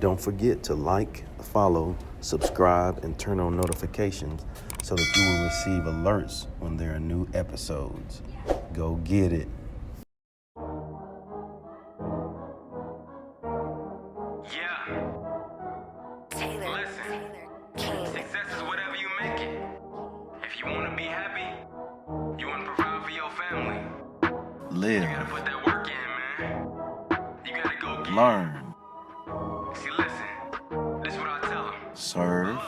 Don't forget to like, follow, subscribe, and turn on notifications so that you will receive alerts when there are new episodes. Go get it. Yeah. Listen, success is whatever you make it. If you want to be happy, you want to provide for your family. Live. You gotta put that work in, man. You gotta go get Learn. it. See, listen, this is what I tell them. Serve.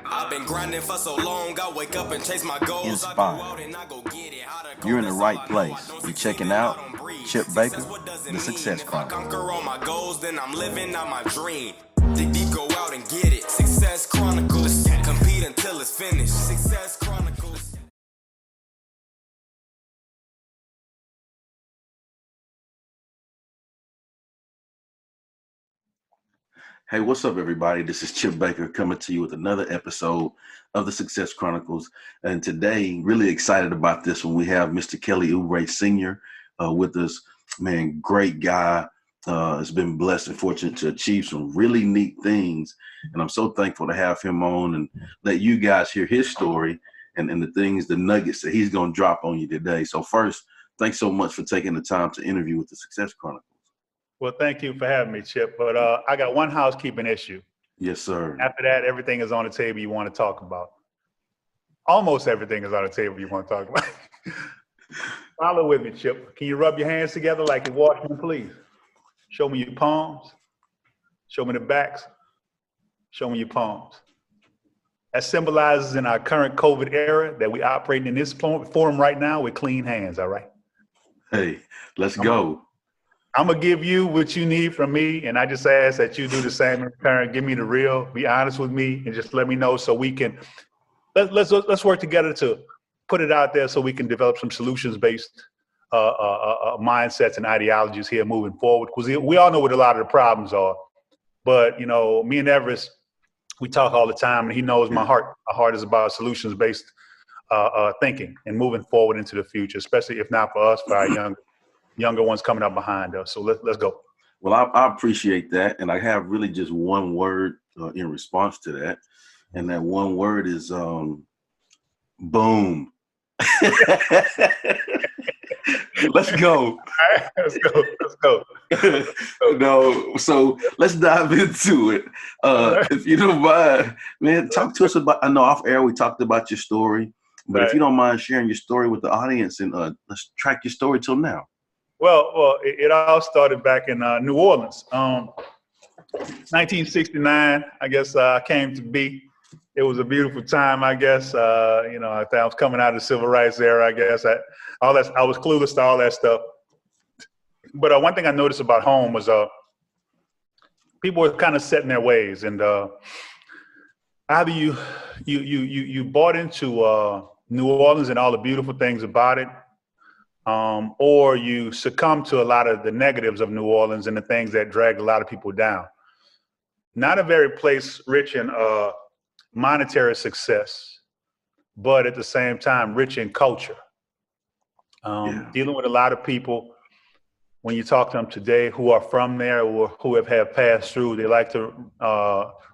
I've been grinding for so long, I wake up and chase my goals. Inspire. I go out and I go get it. How to go, You're in the that's right all I know. I place. don't You're succeed checking if I out don't breathe. Chip Success, Baker, what does it the mean? Success If I Chronicles. conquer all my goals, then I'm living out my dream. Dig deep, go out and get it. Success Chronicles. Compete until it's finished. Success Chronicles. Hey, what's up, everybody? This is Chip Baker coming to you with another episode of the Success Chronicles. And today, really excited about this one. We have Mr. Kelly Oubre Sr. With us. Man, great guy. Has been blessed and fortunate to achieve some really neat things. And I'm so thankful to have him on and let you guys hear his story and the things, the nuggets that he's going to drop on you today. So first, thanks so much for taking the time to interview with the Success Chronicles. Well, thank you for having me, Chip. But I got one housekeeping issue. Yes, sir. After that, everything is on the table you want to talk about. Almost everything is on the table you want to talk about. Follow with me, Chip. Can you rub your hands together like you're washing, please? Show me your palms. Show me the backs. Show me your palms. That symbolizes in our current COVID era that we operating in this forum right now with clean hands, all right? Hey, let's go. I'm gonna give you what you need from me, and I just ask that you do the same in return. Give me the real, be honest with me, and just let me know so we can let's work together to put it out there so we can develop some solutions-based mindsets and ideologies here moving forward. Because we all know what a lot of the problems are, but you know, me and Everest, we talk all the time, and he knows my heart. My heart is about solutions-based thinking and moving forward into the future, especially if not for us, for our younger ones coming up behind us. So let's go. Well, I appreciate that. And I have really just one word in response to that. And that one word is boom. Let's go. Let's go. Let's go. No, so let's dive into it. If you don't mind, man, talk to us about, I know off air we talked about your story, but if you don't mind sharing your story with the audience and let's track your story till now. Well, it all started back in New Orleans. 1969, I guess, came to be. It was a beautiful time, I guess. You know, I was coming out of the civil rights era, I guess. I was clueless to all that stuff. But one thing I noticed about home was people were kind of set in their ways, and either you bought into New Orleans and all the beautiful things about it, or you succumb to a lot of the negatives of New Orleans and the things that dragged a lot of people down. Not a very place rich in monetary success, but at the same time, rich in culture. Dealing with a lot of people, when you talk to them today who are from there or who have passed through, they like to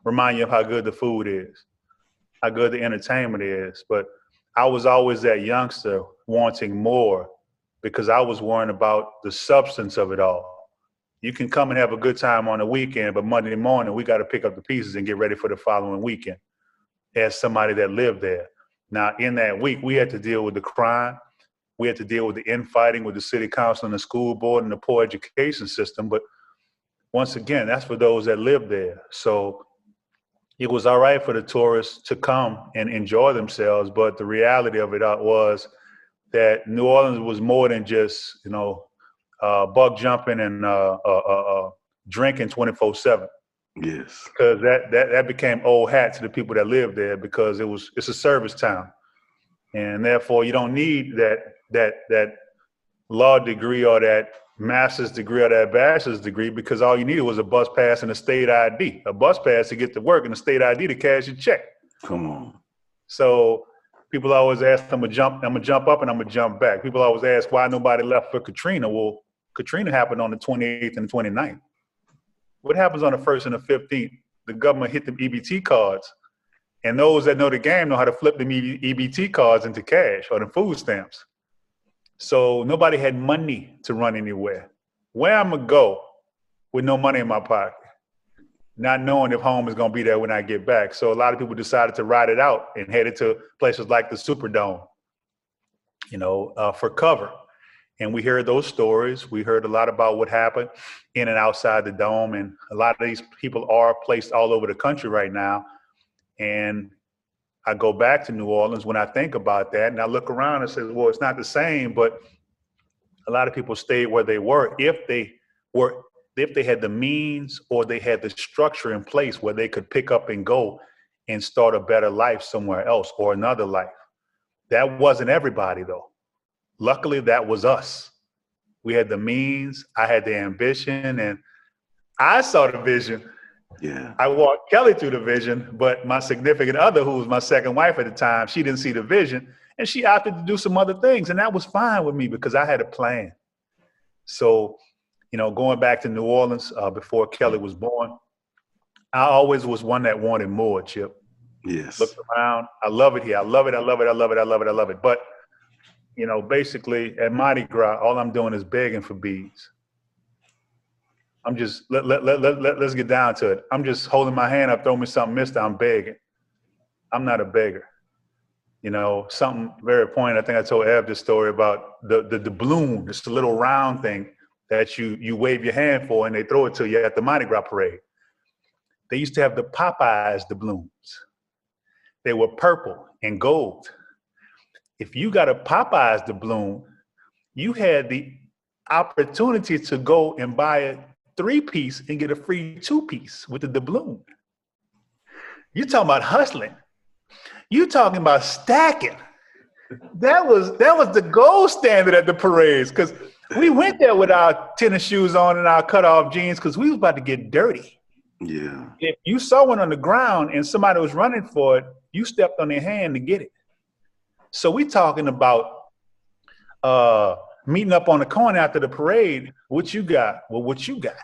remind you of how good the food is, how good the entertainment is. But I was always that youngster wanting more, because I was worrying about the substance of it all. You can come and have a good time on the weekend, but Monday morning, we got to pick up the pieces and get ready for the following weekend as somebody that lived there. Now, in that week, we had to deal with the crime. We had to deal with the infighting with the city council and the school board and the poor education system. But once again, that's for those that live there. So it was all right for the tourists to come and enjoy themselves. But the reality of it was that New Orleans was more than just, you know, buck jumping and drinking 24/7. Yes. Because that became old hat to the people that live there, because it's a service town, and therefore you don't need that law degree or that master's degree or that bachelor's degree, because all you needed was a bus pass and a state ID, a bus pass to get to work and a state ID to cash your check. Come on. So people always ask, I'm gonna jump up and I'm gonna jump back. People always ask why nobody left for Katrina. Well, Katrina happened on the 28th and 29th. what happens on the 1st and the 15th? The government hit them EBT cards. And those that know the game know how to flip them EBT cards into cash or the food stamps. So nobody had money to run anywhere. Where I'm going to go with no money in my pocket, not knowing if home is going to be there when I get back. So a lot of people decided to ride it out and headed to places like the Superdome, for cover. And we heard those stories. We heard a lot about what happened in and outside the dome. And a lot of these people are placed all over the country right now. And I go back to New Orleans when I think about that, and I look around and say, well, it's not the same, but a lot of people stayed where they were if they had the means or they had the structure in place where they could pick up and go and start a better life somewhere else or another life. That wasn't everybody, though. Luckily, that was us. We had the means, I had the ambition, and I saw the vision. Yeah. I walked Kelly through the vision, but my significant other, who was my second wife at the time, she didn't see the vision, and she opted to do some other things, and that was fine with me because I had a plan. So, going back to New Orleans before Kelly was born, I always was one that wanted more, Chip. Yes. Looked around. I love it here. I love it. I love it. I love it. I love it. I love it. But, basically at Mardi Gras, all I'm doing is begging for beads. I'm just, let's get down to it. I'm just holding my hand up, throw me something, mister, I'm begging. I'm not a beggar. Something very poignant. I think I told Ev this story about the balloon. It's the little round thing that you wave your hand for and they throw it to you at the Mardi Gras parade. They used to have the Popeyes doubloons. They were purple and gold. If you got a Popeyes doubloon, you had the opportunity to go and buy a 3-piece and get a free 2-piece with the doubloon. You talking about hustling. You talking about stacking. That was the gold standard at the parades, because we went there with our tennis shoes on and our cutoff jeans because we was about to get dirty. Yeah. If you saw one on the ground and somebody was running for it, you stepped on their hand to get it. So we talking about meeting up on the corner after the parade. What you got? Well, what you got?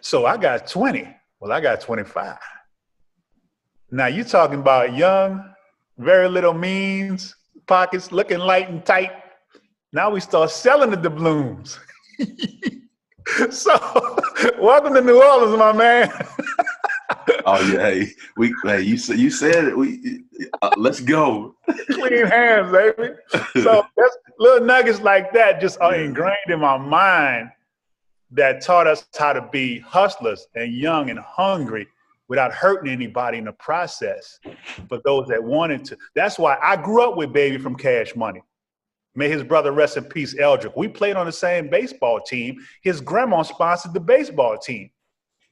So I got 20. Well, I got 25. Now you talking about young, very little means, pockets looking light and tight. Now we start selling the doubloons. So welcome to New Orleans, my man. Oh yeah, you said it. Let's go. Clean hands, baby. So that's little nuggets like that just are ingrained in my mind that taught us how to be hustlers and young and hungry without hurting anybody in the process. For those that wanted to. That's why I grew up with Baby from Cash Money. May his brother rest in peace, Eldrick. We played on the same baseball team. His grandma sponsored the baseball team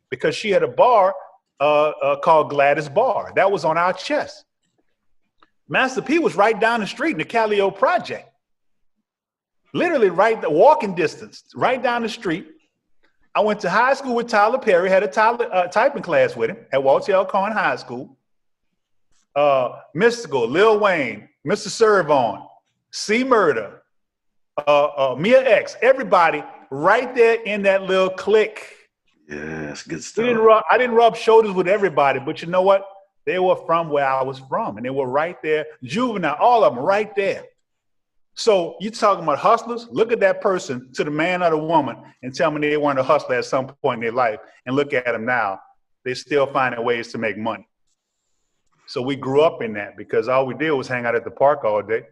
because she had a bar called Gladys Bar. That was on our chest. Master P was right down the street in the Callio Project. Literally walking distance, right down the street. I went to high school with Tyler Perry, had a typing class with him at Walter L. Cohen High School. Mystical, Lil Wayne, Mr. Servon, C Murder, Mia X, everybody right there in that little clique. Yeah, that's good stuff. I didn't rub shoulders with everybody, but you know what? They were from where I was from, and they were right there. Juvenile, all of them right there. So you talking about hustlers? Look at that person, to the man or the woman, and tell me they weren't a hustler at some point in their life, and look at them now. They're still finding ways to make money. So we grew up in that because all we did was hang out at the park all day.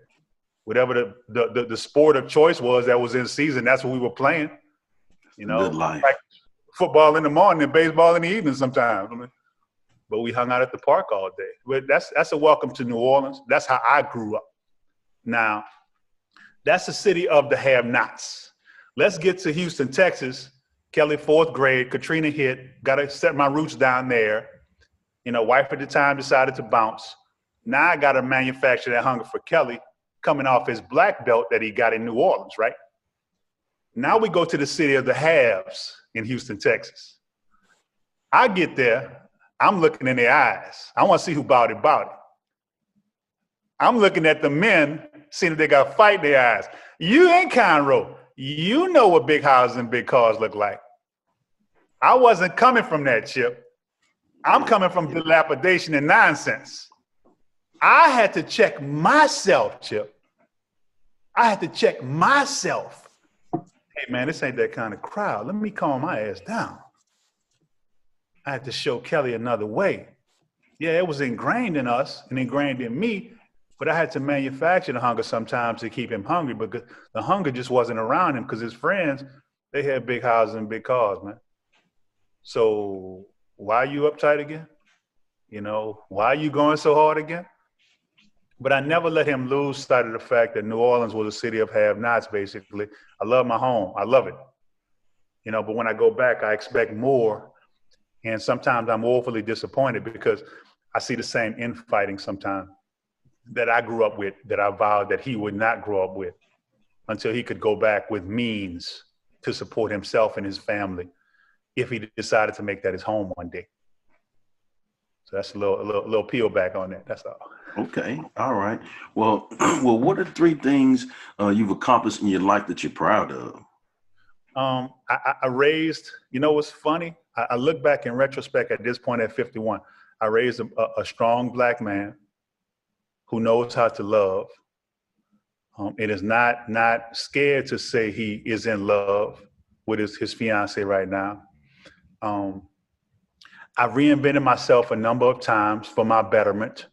Whatever the sport of choice was that was in season, that's what we were playing. Good life. Like football in the morning and baseball in the evening sometimes. But we hung out at the park all day. But that's a welcome to New Orleans. That's how I grew up. Now, that's the city of the have-nots. Let's get to Houston, Texas. Kelly, 4th grade, Katrina hit, got to set my roots down there. Wife at the time decided to bounce. Now I got to manufacture that hunger for Kelly coming off his black belt that he got in New Orleans, right? Now we go to the city of the haves in Houston, Texas. I get there, I'm looking in their eyes. I want to see who bought it. I'm looking at the men, seeing if they got fight in their eyes. You ain't Conroe. You know what big houses and big cars look like. I wasn't coming from that, Chip. I'm coming from dilapidation and nonsense. I had to check myself, Chip. I had to check myself. Hey, man, this ain't that kind of crowd. Let me calm my ass down. I had to show Kelly another way. Yeah, it was ingrained in us and ingrained in me, but I had to manufacture the hunger sometimes to keep him hungry, because the hunger just wasn't around him because his friends, they had big houses and big cars, man. So why are you uptight again? You know, why are you going so hard again? But I never let him lose sight of the fact that New Orleans was a city of have-nots, basically. I love my home. I love it. You know, but when I go back, I expect more. And sometimes I'm woefully disappointed because I see the same infighting sometimes that I grew up with, that I vowed that he would not grow up with until he could go back with means to support himself and his family if he decided to make that his home one day. So that's a little peel back on that. That's all. Okay. All right. Well, what are 3 things you've accomplished in your life that you're proud of? I raised, you know what's funny? I look back in retrospect at this point at 51. I raised a strong Black man who knows how to love. It is not scared to say he is in love with his fiance right now. I've reinvented myself a number of times for my betterment.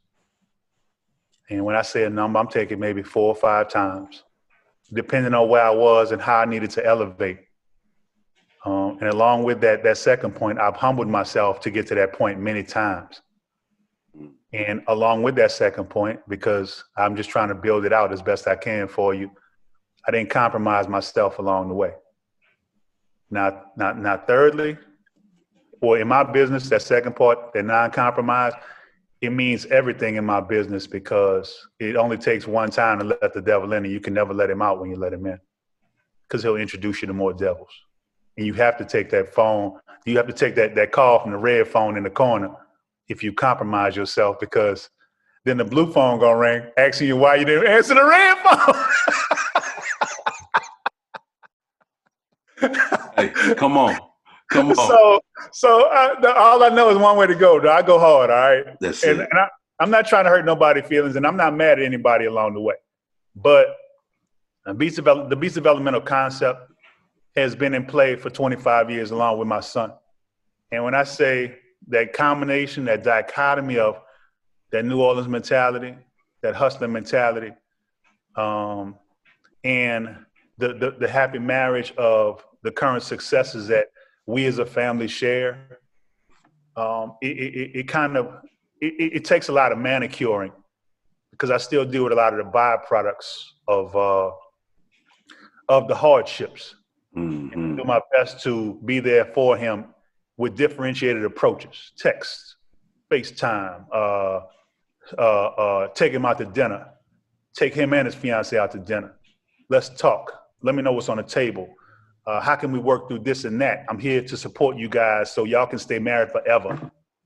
And when I say a number, I'm taking maybe 4 or 5 times, depending on where I was and how I needed to elevate. And along with that second point, I've humbled myself to get to that point many times. And along with that second point, because I'm just trying to build it out as best I can for you, I didn't compromise myself along the way. Now, thirdly, well, in my business, that second part, that non-compromise, it means everything in my business, because it only takes one time to let the devil in, and you can never let him out when you let him in, because he'll introduce you to more devils. And you have to take that phone, you have to take that call from the red phone in the corner if you compromise yourself, because then the blue phone gonna ring asking you why you didn't answer the red phone. Hey, come on. So all I know is one way to go. I go hard, all right? That's it. And I'm not trying to hurt nobody's feelings, and I'm not mad at anybody along the way. But the beast developmental concept has been in play for 25 years along with my son. And when I say that combination, that dichotomy of that New Orleans mentality, that hustling mentality, and the happy marriage of the current successes that we as a family share, it takes a lot of manicuring, because I still deal with a lot of the byproducts of the hardships. Mm-hmm. And do my best to be there for him with differentiated approaches: text, FaceTime, take him out to dinner, take him and his fiance out to dinner. Let's talk. Let me know what's on the table. How can we work through this and that? I'm here to support you guys so y'all can stay married forever.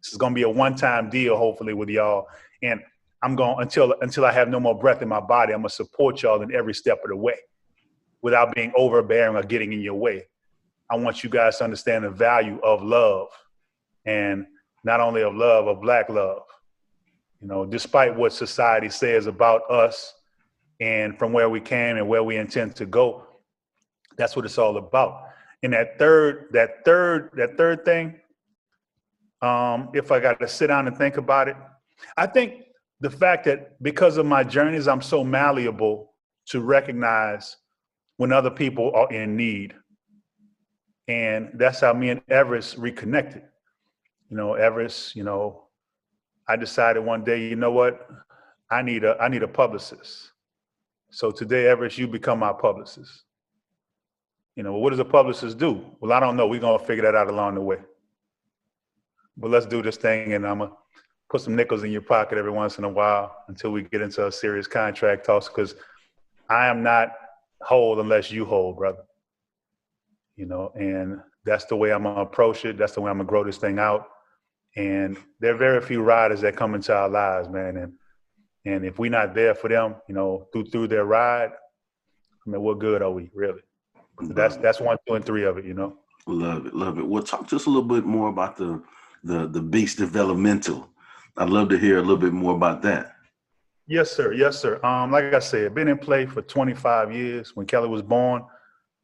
This is gonna be a one-time deal, hopefully, with y'all. And I'm going until I have no more breath in my body. I'm gonna support y'all in every step of the way, without being overbearing or getting in your way. I want you guys to understand the value of love, and not only of love, of Black love. You know, despite what society says about us and from where we came and where we intend to go, that's what it's all about. And that third thing, if I got to sit down and think about it, I think the fact that because of my journeys, I'm so malleable to recognize when other people are in need. And that's how me and Everest reconnected. You know, Everest, I decided one day, you know what? I need a publicist. So today, Everest, you become my publicist. What does a publicist do? Well, I don't know. We're going to figure that out along the way. But let's do this thing, and I'm going to put some nickels in your pocket every once in a while until we get into a serious contract talks, because I am not whole unless you whole, brother. And that's the way I'm going to approach it. That's the way I'm going to grow this thing out. And there are very few riders that come into our lives, man. And if we're not there for them, through their ride, I mean, what good are we, really? That's 1, 2, and 3 of it, Love it, love it. Well, talk to us a little bit more about the beast developmental. I'd love to hear a little bit more about that. Yes, sir. Yes, sir. Like I said, been in play for 25 years. When Kelly was born,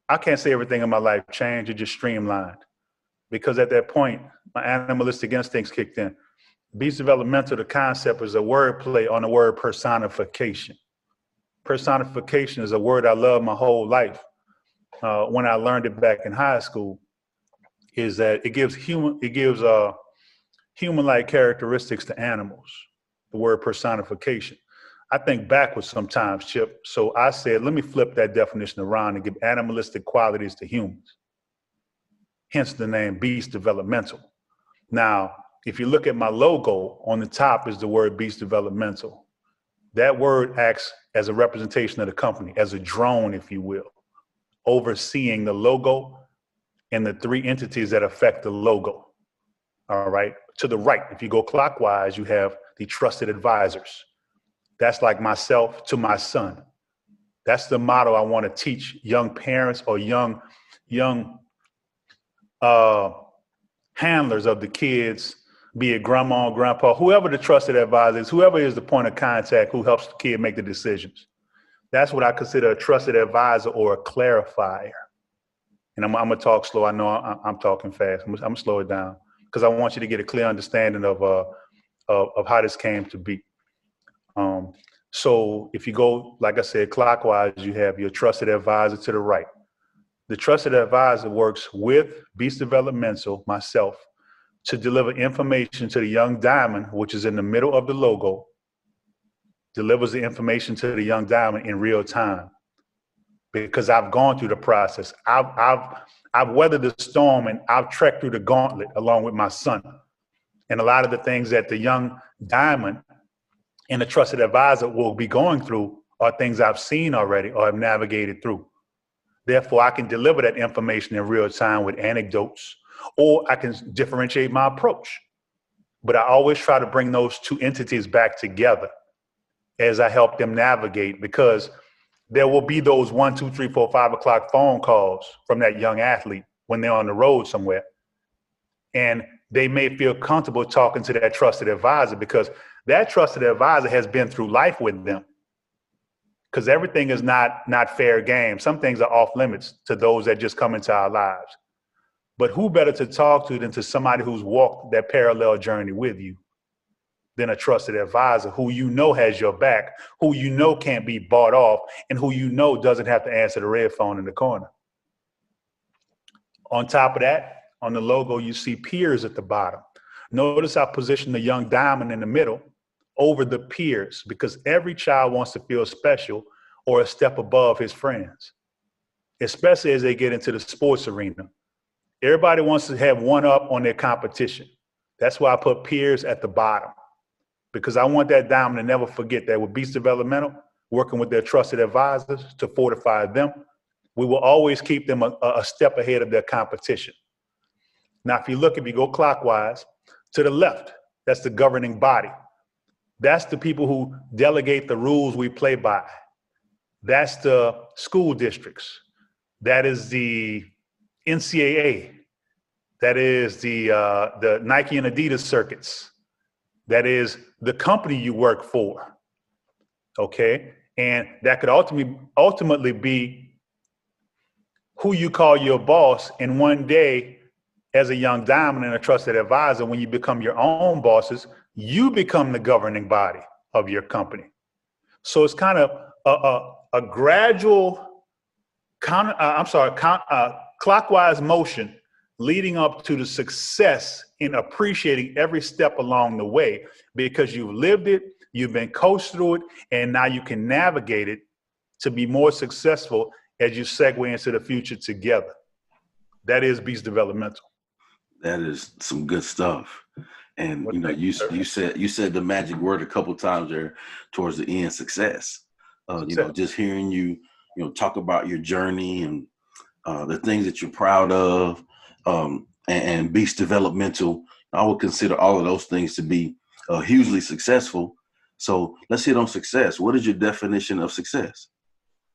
I can't say everything in my life changed. It just streamlined because at that point, my animalistic instincts kicked in. Beast developmental, the concept is a word play on the word personification. Personification is a word I love my whole life. When I learned it back in high school, is that it gives human-like characteristics to animals. The word personification. I think backwards sometimes, Chip. So I said, let me flip that definition around and give animalistic qualities to humans. Hence the name Beast Developmental. Now, if you look at my logo, on the top is the word Beast Developmental. That word acts as a representation of the company, as a drone, if you will, overseeing the logo and the three entities that affect the logo. All right. To the right, if you go clockwise, you have the trusted advisors. That's like myself to my son. That's the motto I want to teach young parents or young handlers of the kids, be it grandma or grandpa, whoever the trusted advisor is, whoever is the point of contact who helps the kid make the decisions. That's what I consider a trusted advisor or a clarifier. And I'm going to talk slow. I know I'm talking fast. I'm going to slow it down because I want you to get a clear understanding of how this came to be. So if you go, like I said, clockwise, you have your trusted advisor to the right. The trusted advisor works with Beast Developmental, myself, to deliver information to the young diamond, which is in the middle of the logo, delivers the information to the young diamond in real time. Because I've gone through the process. I've weathered the storm and I've trekked through the gauntlet along with my son. And a lot of the things that the young diamond and the trusted advisor will be going through are things I've seen already or have navigated through. Therefore, I can deliver that information in real time with anecdotes, or I can differentiate my approach. But I always try to bring those two entities back together as I help them navigate, because there will be those 1, 2, 3, 4, 5 o'clock phone calls from that young athlete when they're on the road somewhere. And they may feel comfortable talking to that trusted advisor because that trusted advisor has been through life with them. Because everything is not fair game. Some things are off limits to those that just come into our lives. But who better to talk to than to somebody who's walked that parallel journey with you than a trusted advisor who you know has your back, who you know can't be bought off, and who you know doesn't have to answer the red phone in the corner. On top of that, on the logo, you see peers at the bottom. Notice I positioned the young diamond in the middle over the peers, because every child wants to feel special or a step above his friends, especially as they get into the sports arena. Everybody wants to have one up on their competition. That's why I put peers at the bottom, because I want that diamond to never forget that with Beast Developmental, working with their trusted advisors to fortify them, we will always keep them a step ahead of their competition. Now, if you go clockwise, to the left, that's the governing body. That's the people who delegate the rules we play by. That's the school districts. That is the NCAA. That is the Nike and Adidas circuits. That is the company you work for. Okay? And that could ultimately be who you call your boss. And one day, as a young diamond and a trusted advisor, when you become your own bosses, you become the governing body of your company. So it's kind of a gradual, clockwise motion leading up to the success in appreciating every step along the way, because you've lived it, you've been coached through it, and now you can navigate it to be more successful as you segue into the future together. That is Beast Developmental. That is some good stuff. And you said the magic word a couple of times there towards the end, success. Just hearing you talk about your journey and the things that you're proud of, and Beast Developmental, I would consider all of those things to be hugely successful. So let's hit on success. What is your definition of success?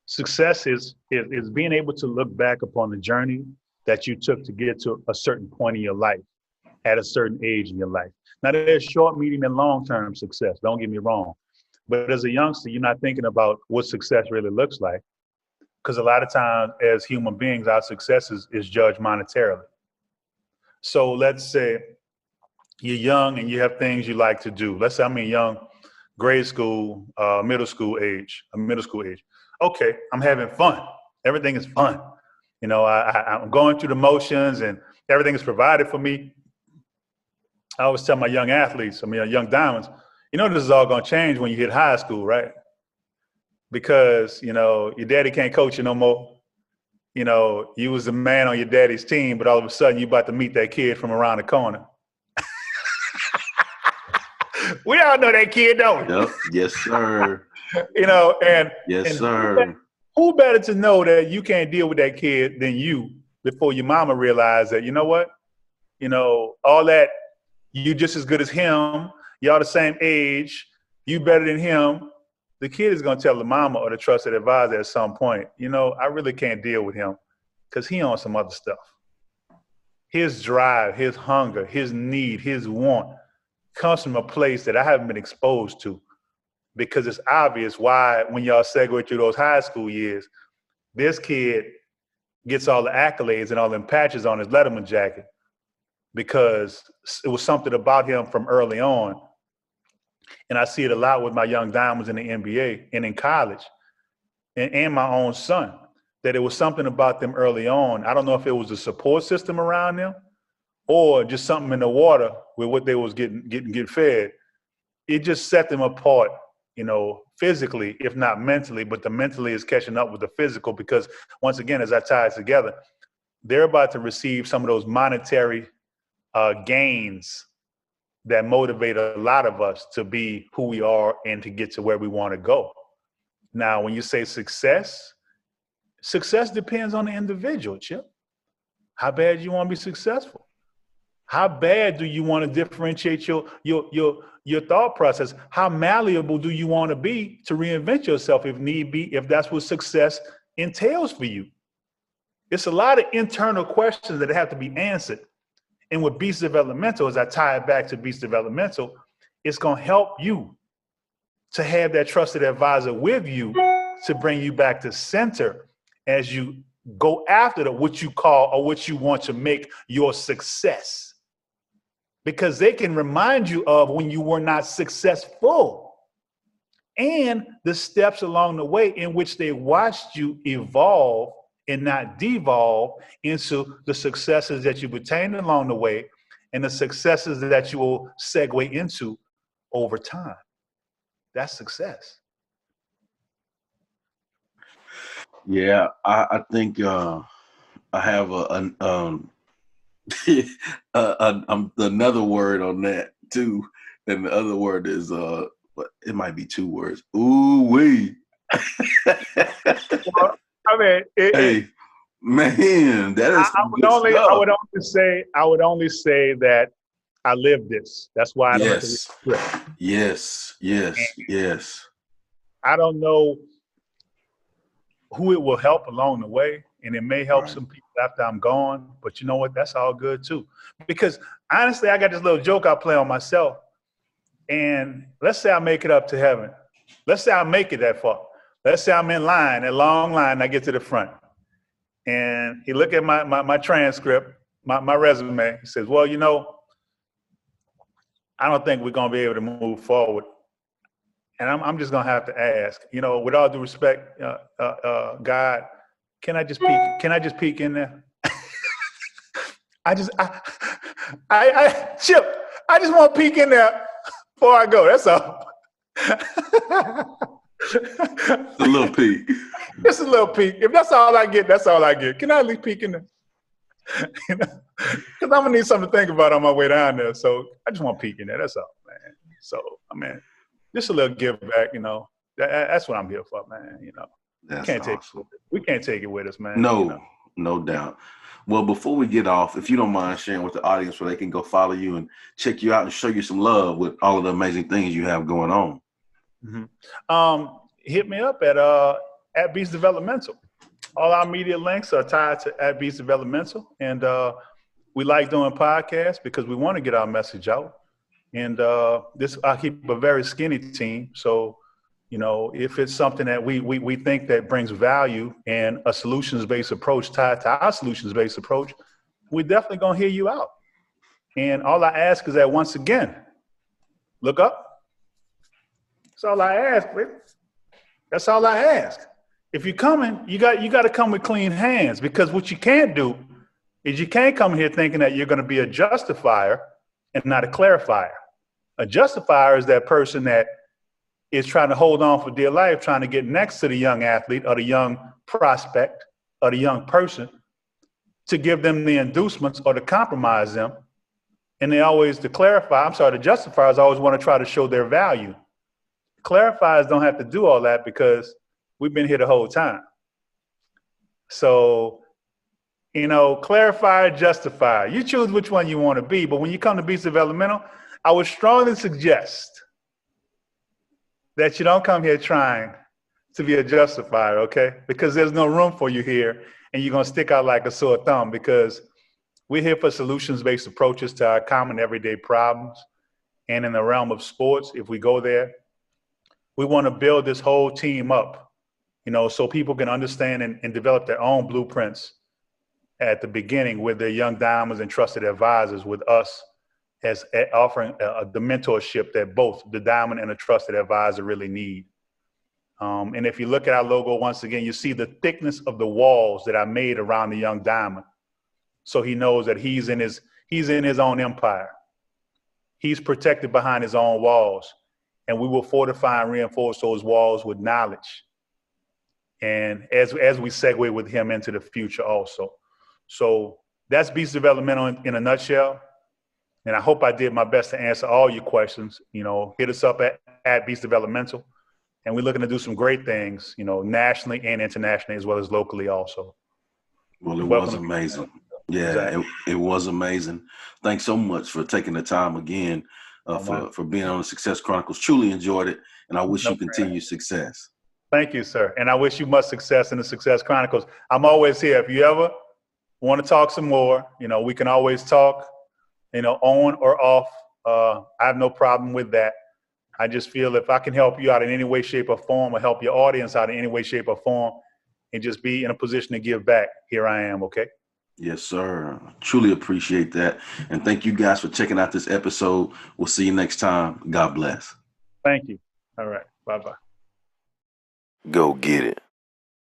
Success is being able to look back upon the journey that you took to get to a certain point in your life at a certain age in your life. Now, there's short, medium, and long-term success. Don't get me wrong. But as a youngster, you're not thinking about what success really looks like. Because a lot of times as human beings, our success is judged monetarily. So let's say you're young and you have things you like to do. Let's say I'm in young grade school, middle school age. Okay, I'm having fun. Everything is fun. You know, I'm going through the motions and everything is provided for me. I always tell my young athletes, young diamonds, this is all going to change when you hit high school, right? Because, your daddy can't coach you no more. You was the man on your daddy's team, but all of a sudden you about to meet that kid from around the corner. We all know that kid, don't we? Yep. Yes, sir. Yes, sir. Who better to know that you can't deal with that kid than you before your mama realized that, you know what? All that, you just as good as him. Y'all the same age. You better than him. The kid is going to tell the mama or the trusted advisor at some point, I really can't deal with him because he on some other stuff. His drive, his hunger, his need, his want comes from a place that I haven't been exposed to, because it's obvious why when y'all segue through those high school years, this kid gets all the accolades and all them patches on his Letterman jacket because it was something about him from early on. And I see it a lot with my young diamonds in the NBA and in college and my own son, that it was something about them early on. I don't know if it was the support system around them or just something in the water with what they was getting fed. It just set them apart, physically, if not mentally, but the mentally is catching up with the physical because once again, as I tie it together, they're about to receive some of those monetary gains that motivate a lot of us to be who we are and to get to where we want to go. Now, when you say success depends on the individual, Chip. How bad do you want to be successful? How bad do you want to differentiate your thought process? How malleable do you want to be to reinvent yourself if need be, if that's what success entails for you? It's a lot of internal questions that have to be answered. And with Beast Developmental, as I tie it back to Beast Developmental, it's going to help you to have that trusted advisor with you to bring you back to center as you go after what you call or what you want to make your success. Because they can remind you of when you were not successful and the steps along the way in which they watched you evolve and not devolve into the successes that you've attained along the way and the successes that you will segue into over time. That's success. Yeah, I think I have another word on that too, and the other word is it might be two words. Ooh wee. Well, I mean, hey, man, that is. I would only say that I live this. That's why I don't have to read the script. Yes. I don't know who it will help along the way, and it may help some people after I'm gone. But you know what? That's all good too. Because honestly, I got this little joke I play on myself. And let's say I make it up to heaven. Let's say I make it that far. Let's say I'm in line, that long line, and I get to the front. And he look at my transcript, my resume. He says, well, I don't think we're going to be able to move forward. And I'm just going to have to ask, with all due respect, God, can I just peek in there? Chip, I just want to peek in there before I go. That's all. A little peek. Just a little peek. If that's all I get, that's all I get. Can I at least peek in there? Because I'm going to need something to think about on my way down there. So I just want to peek in there. That's all, man. So, just a little give back, That's what I'm here for, man. That's we can't take it with us, man. No doubt. Well, before we get off, if you don't mind sharing with the audience where they can go follow you and check you out and show you some love with all of the amazing things you have going on. Mm-hmm. Hit me up at Beast Developmental. All our media links are tied to at Beast Developmental. And we like doing podcasts because we want to get our message out. And I keep a very skinny team. So, if it's something that we think that brings value and a solutions-based approach tied to our solutions-based approach, we're definitely going to hear you out. And all I ask is that once again, look up. That's all I ask, baby. That's all I ask. If you're coming, you got to come with clean hands, because what you can't do is you can't come here thinking that you're going to be a justifier and not a clarifier. A justifier is that person that is trying to hold on for dear life, trying to get next to the young athlete or the young prospect or the young person to give them the inducements or to compromise them. And the justifiers always want to try to show their value. Clarifiers don't have to do all that because we've been here the whole time. So, clarifier, justifier, you choose which one you want to be. But when you come to Beast Developmental, I would strongly suggest that you don't come here trying to be a justifier, okay? Because there's no room for you here, and you're going to stick out like a sore thumb, because we're here for solutions-based approaches to our common everyday problems. And in the realm of sports, if we go there, we want to build this whole team up, so people can understand and develop their own blueprints at the beginning with their young diamonds and trusted advisors, with us as offering the mentorship that both the diamond and the trusted advisor really need. And if you look at our logo, once again, you see the thickness of the walls that I made around the young diamond. So he knows that he's in his own empire. He's protected behind his own walls, and we will fortify and reinforce those walls with knowledge. And as we segue with him into the future also. So that's Beast Developmental in a nutshell. And I hope I did my best to answer all your questions. Hit us up at Beast Developmental. And we're looking to do some great things, nationally and internationally, as well as locally also. Well, it was amazing. Yeah, exactly. It was amazing. Thanks so much for taking the time again for being on the Success Chronicles. Truly enjoyed it. And I wish you continued success. Thank you, sir. And I wish you much success in the Success Chronicles. I'm always here. If you ever want to talk some more, we can always talk, on or off. I have no problem with that. I just feel if I can help you out in any way, shape, or form, or help your audience out in any way, shape, or form, and just be in a position to give back, here I am, okay? Yes, sir. Truly appreciate that. And thank you guys for checking out this episode. We'll see you next time. God bless. Thank you. All right. Bye-bye. Go get it.